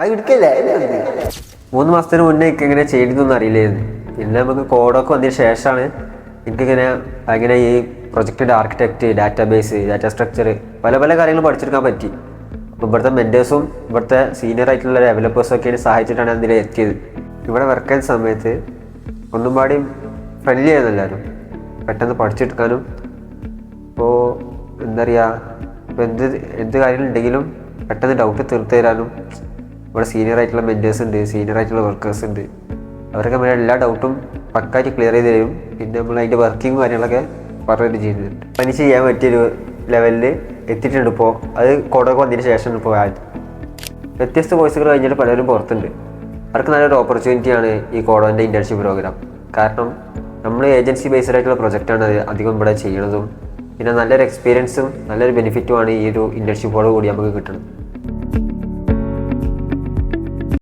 അത് എടുക്കല്ലേ 3 മാസത്തിന് മുന്നേ എനിക്ക് എങ്ങനെ ചെയ്തിരുന്നൊന്നും അറിയില്ലായിരുന്നു. പിന്നെ നമുക്ക് കോഡൊക്കെ വന്നതിന് ശേഷമാണ് എനിക്കിങ്ങനെ അങ്ങനെ ഈ പ്രൊജക്റ്റിൻ്റെ ആർക്കിടെക്റ്റ്, ഡാറ്റാബേസ്, ഡാറ്റാ സ്ട്രക്ചർ പല പല കാര്യങ്ങൾ പഠിച്ചെടുക്കാൻ പറ്റി. അപ്പോൾ ഇവിടുത്തെ മെൻറ്റേഴ്സും ഇവിടുത്തെ സീനിയർ ആയിട്ടുള്ള ഡെവലപ്പേഴ്സും ഒക്കെയാണ് സഹായിച്ചിട്ടാണ് അതിൽ എത്തിയത്. ഇവിടെ വർക്ക് ചെയ്യുന്ന സമയത്ത് ഒന്നും പാടിയും ഫ്രണ്ട്ലി ആയിരുന്നു എല്ലാവരും, പെട്ടെന്ന് പഠിച്ചെടുക്കാനും. ഇപ്പോൾ എന്താ പറയുക, ഇപ്പോൾ എന്ത് കാര്യങ്ങളുണ്ടെങ്കിലും പെട്ടെന്ന് ഡൗട്ട് തീർത്ത് തരാനും ഇവിടെ സീനിയർ ആയിട്ടുള്ള മെൻറ്റേഴ്സ് ഉണ്ട്, സീനിയർ ആയിട്ടുള്ള വർക്കേഴ്സ് ഉണ്ട്. അവരൊക്കെ നമ്മുടെ എല്ലാ ഡൗട്ടും പക്കായിട്ട് ക്ലിയർ ചെയ്ത് തരും. പിന്നെ നമ്മൾ അതിൻ്റെ വർക്കിങ്ങും കാര്യങ്ങളൊക്കെ പറഞ്ഞിട്ട് ചെയ്യുന്നുണ്ട്. പണി ചെയ്യാൻ പറ്റിയൊരു ലെവലിൽ എത്തിയിട്ടുണ്ട്. ഇപ്പോൾ അത് കോഡൊക്കെ വന്നതിന് ശേഷം ഇപ്പോൾ വ്യത്യസ്ത കോഴ്സുകൾ കഴിഞ്ഞിട്ട് പലരും പുറത്തുണ്ട്. അവർക്ക് നല്ലൊരു ഓപ്പർച്യൂണിറ്റിയാണ് ഈ കോഡോൻ്റെ ഇൻറ്റേൺഷിപ്പ് പ്രോഗ്രാം. കാരണം നമ്മൾ ഏജൻസി ബേസ്ഡ് ആയിട്ടുള്ള പ്രൊജക്റ്റാണ് അധികം ഇവിടെ ചെയ്യണതും. പിന്നെ നല്ലൊരു എക്സ്പീരിയൻസും നല്ലൊരു ബെനിഫിറ്റുമാണ് ഈ ഒരു ഇൻറ്റേൺഷിപ്പോട് കൂടി നമുക്ക് കിട്ടുന്നത്.